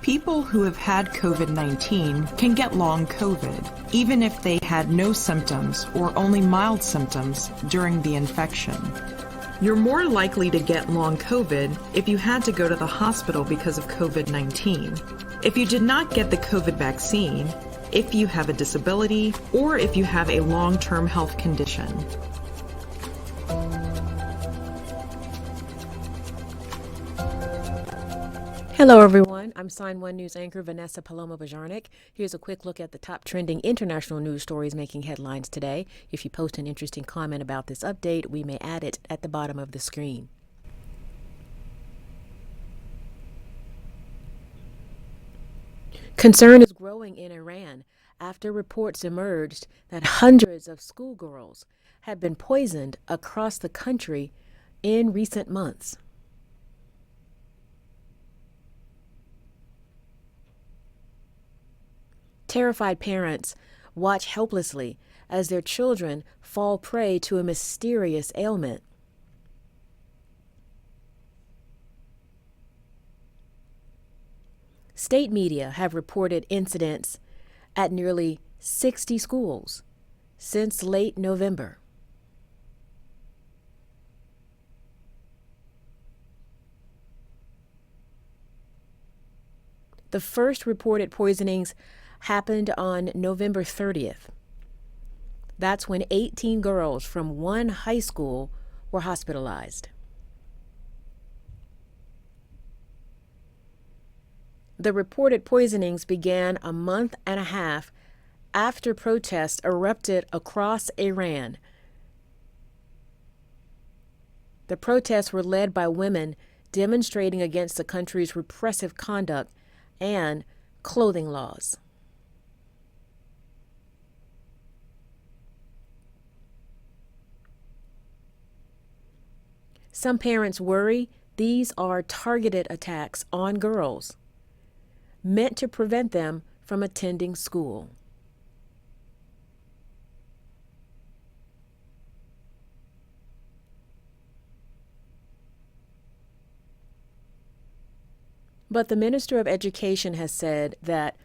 People who have had COVID-19 can get long COVID, even if they had no symptoms or only mild symptoms during the infection. You're more likely to get long COVID if you had to go to the hospital because of COVID-19. If you did not get the COVID vaccine, if you have a disability, or if you have a long-term health condition. Hello everyone, I'm Sign1News anchor Vanessa Paloma Bajarnik. Here's a quick look at the top trending international news stories making headlines today. If you post an interesting comment about this update, we may add it at the bottom of the screen. Concern is growing in Iran after reports emerged that hundreds of schoolgirls have been poisoned across the country in recent months. Terrified parents watch helplessly as their children fall prey to a mysterious ailment. State media have reported incidents at nearly 60 schools since late November. The first reported poisonings happened on November 30th. That's when 18 girls from one high school were hospitalized. The reported poisonings began a month and a half after protests erupted across Iran. The protests were led by women demonstrating against the country's repressive conduct and clothing laws. Some parents worry these are targeted attacks on girls, meant to prevent them from attending school. But the Minister of Education has said that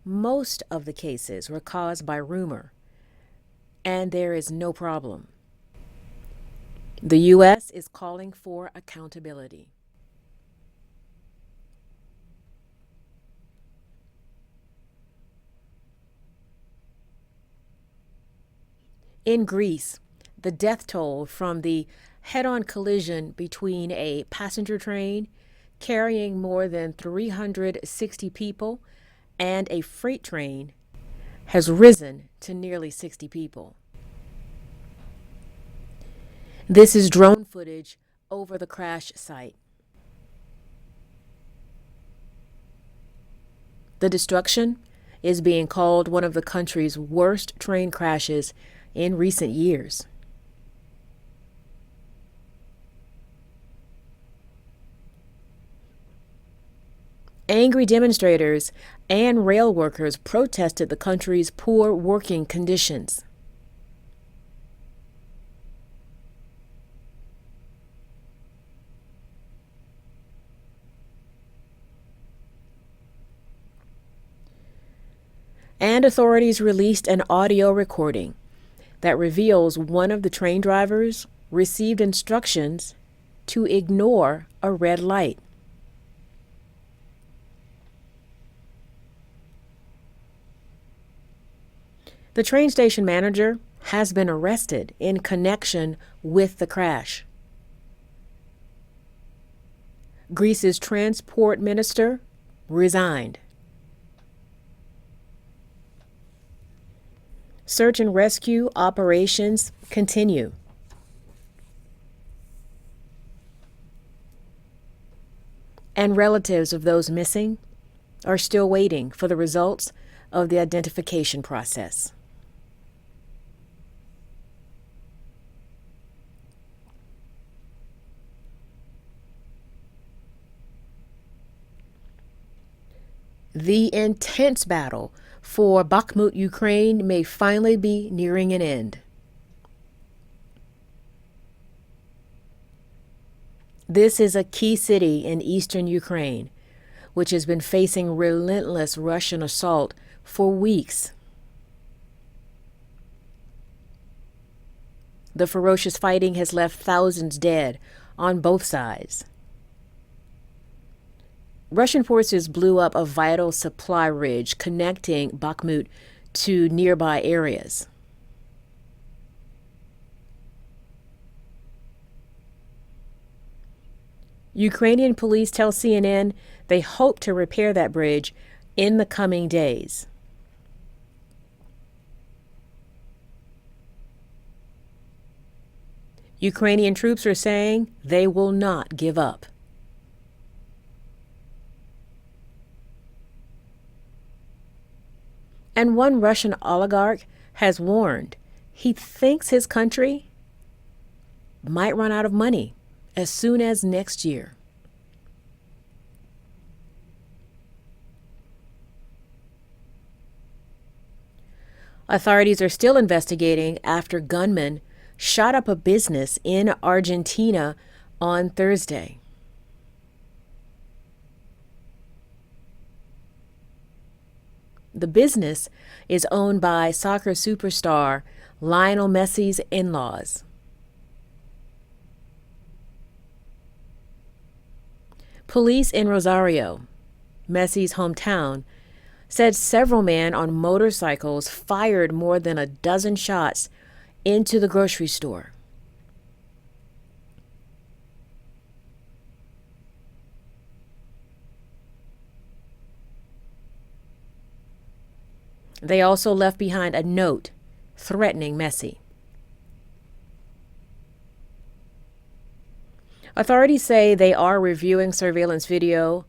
most of the cases were caused by rumor, and there is no problem. The U.S. is calling for accountability. In Greece, the death toll from the head-on collision between a passenger train carrying more than 360 people and a freight train has risen to nearly 60 people. This is drone footage over the crash site. The destruction is being called one of the country's worst train crashes in recent years. Angry demonstrators and rail workers protested the country's poor working conditions. And authorities released an audio recording that reveals one of the train drivers received instructions to ignore a red light. The train station manager has been arrested in connection with the crash. Greece's transport minister resigned. Search and rescue operations continue. And relatives of those missing are still waiting for the results of the identification process. The intense battle for Bakhmout, Ukraine, may finally be nearing an end. This is a key city in eastern Ukraine, which has been facing relentless Russian assault for weeks. The ferocious fighting has left thousands dead on both sides. Russian forces blew up a vital supply ridge connecting Bakhmout to nearby areas. Ukrainian police tell CNN they hope to repair that bridge in the coming days. Ukrainian troops are saying they will not give up. And one Russian oligarch has warned he thinks his country might run out of money as soon as next year. Authorities are still investigating after gunmen shot up a business in Argentina on Thursday. The business is owned by soccer superstar Lionel Messi's in-laws. Police in Rosario, Messi's hometown, said several men on motorcycles fired more than a dozen shots into the grocery store. They also left behind a note threatening Messi. Authorities say they are reviewing surveillance video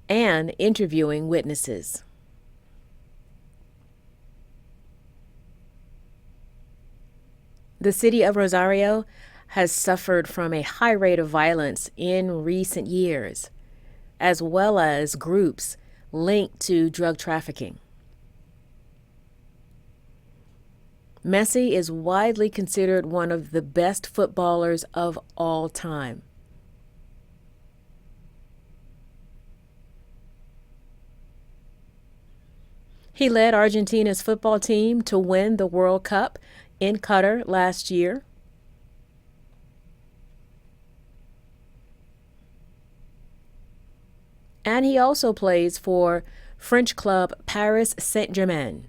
and interviewing witnesses. The city of Rosario has suffered from a high rate of violence in recent years, as well as groups linked to drug trafficking. Messi is widely considered one of the best footballers of all time. He led Argentina's football team to win the World Cup in Qatar last year. And he also plays for French club Paris Saint-Germain.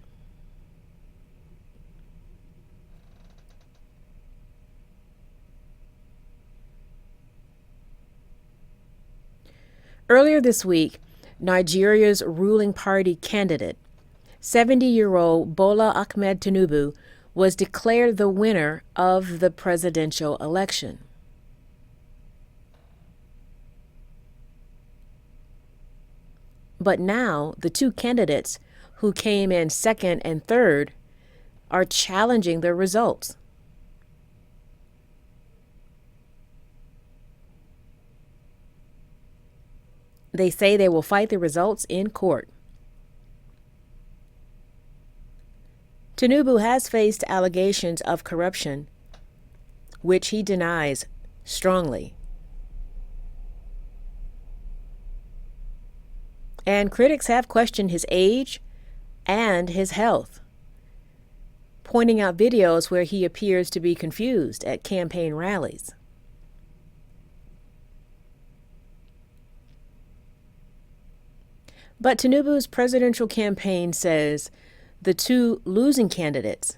Earlier this week, Nigeria's ruling party candidate, 70-year-old Bola Ahmed Tinubu, was declared the winner of the presidential election. But now the two candidates who came in second and third are challenging the results. They say they will fight the results in court. Tinubu has faced allegations of corruption, which he denies strongly. And critics have questioned his age and his health, pointing out videos where he appears to be confused at campaign rallies. But Tinubu's presidential campaign says the two losing candidates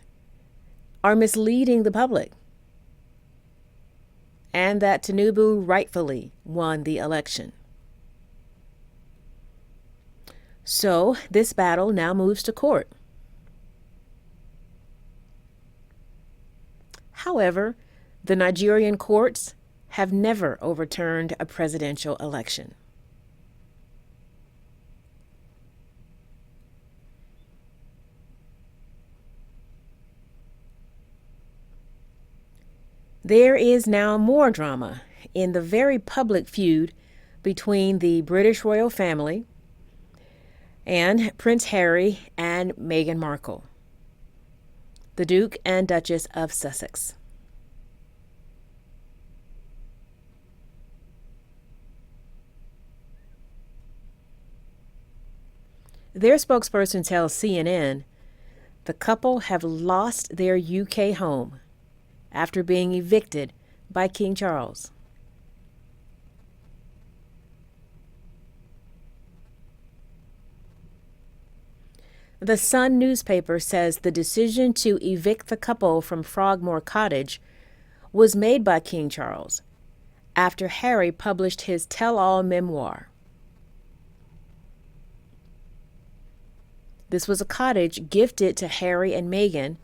are misleading the public, and that Tinubu rightfully won the election. So this battle now moves to court. However, the Nigerian courts have never overturned a presidential election. There is now more drama in the very public feud between the British royal family and Prince Harry and Meghan Markle, the Duke and Duchess of Sussex. Their spokesperson tells CNN the couple have lost their UK home after being evicted by King Charles. The Sun newspaper says the decision to evict the couple from Frogmore Cottage was made by King Charles after Harry published his tell-all memoir. This was a cottage gifted to Harry and Meghan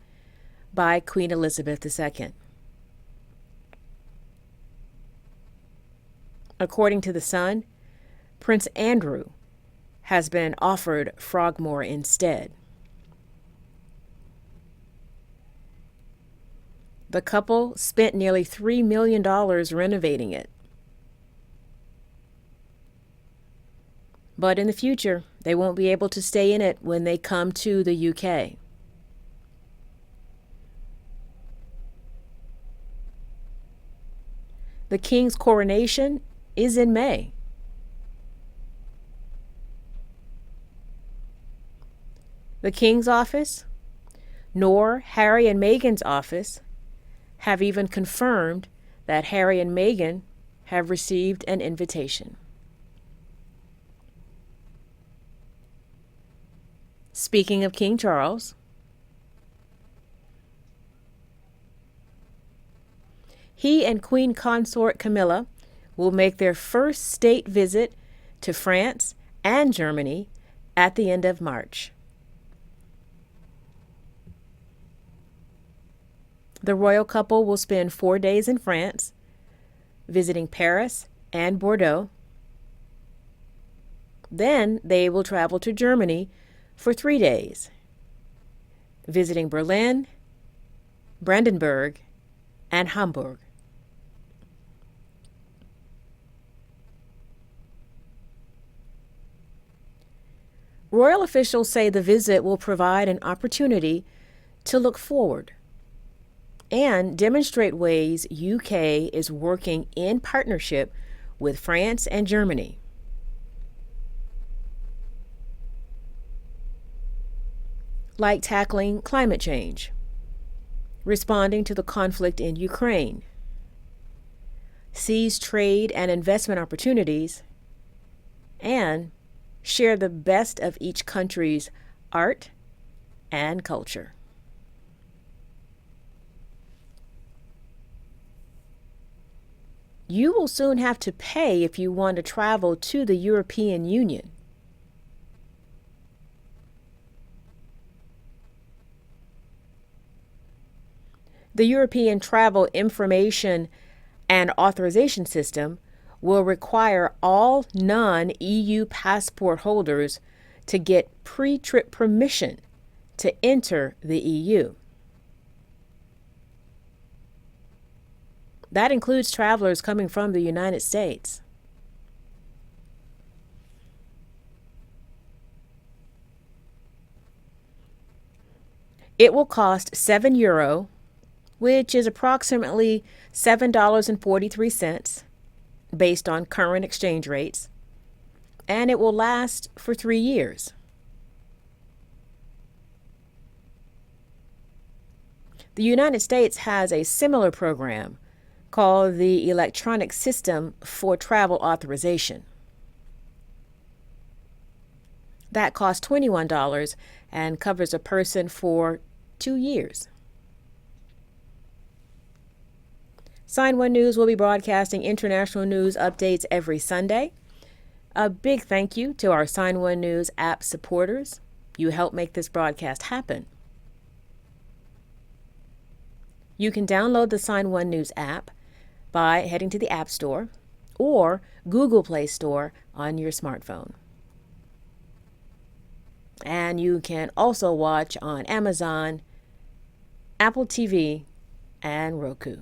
by Queen Elizabeth II. According to The Sun, Prince Andrew has been offered Frogmore instead. The couple spent nearly $3 million renovating it. But in the future, they won't be able to stay in it when they come to the UK. The King's coronation is in May. The King's office, nor Harry and Meghan's office, have even confirmed that Harry and Meghan have received an invitation. Speaking of King Charles, he and Queen Consort Camilla will make their first state visit to France and Germany at the end of March. The royal couple will spend 4 days in France, visiting Paris and Bordeaux. Then they will travel to Germany for 3 days, visiting Berlin, Brandenburg, and Hamburg. Royal officials say the visit will provide an opportunity to look forward and demonstrate ways UK is working in partnership with France and Germany. Like tackling climate change, responding to the conflict in Ukraine, seize trade and investment opportunities, and share the best of each country's art and culture. You will soon have to pay if you want to travel to the European Union. The European Travel Information and Authorization System will require all non-EU passport holders to get pre-trip permission to enter the EU. That includes travelers coming from the United States. It will cost €7, which is approximately $7.43 based on current exchange rates, and it will last for 3 years. The United States has a similar program called the Electronic System for Travel Authorization. That costs $21 and covers a person for 2 years. Sign1News will be broadcasting international news updates every Sunday. A big thank you to our Sign1News app supporters. You help make this broadcast happen. You can download the Sign1News app by heading to the App Store or Google Play Store on your smartphone. And you can also watch on Amazon, Apple TV, and Roku.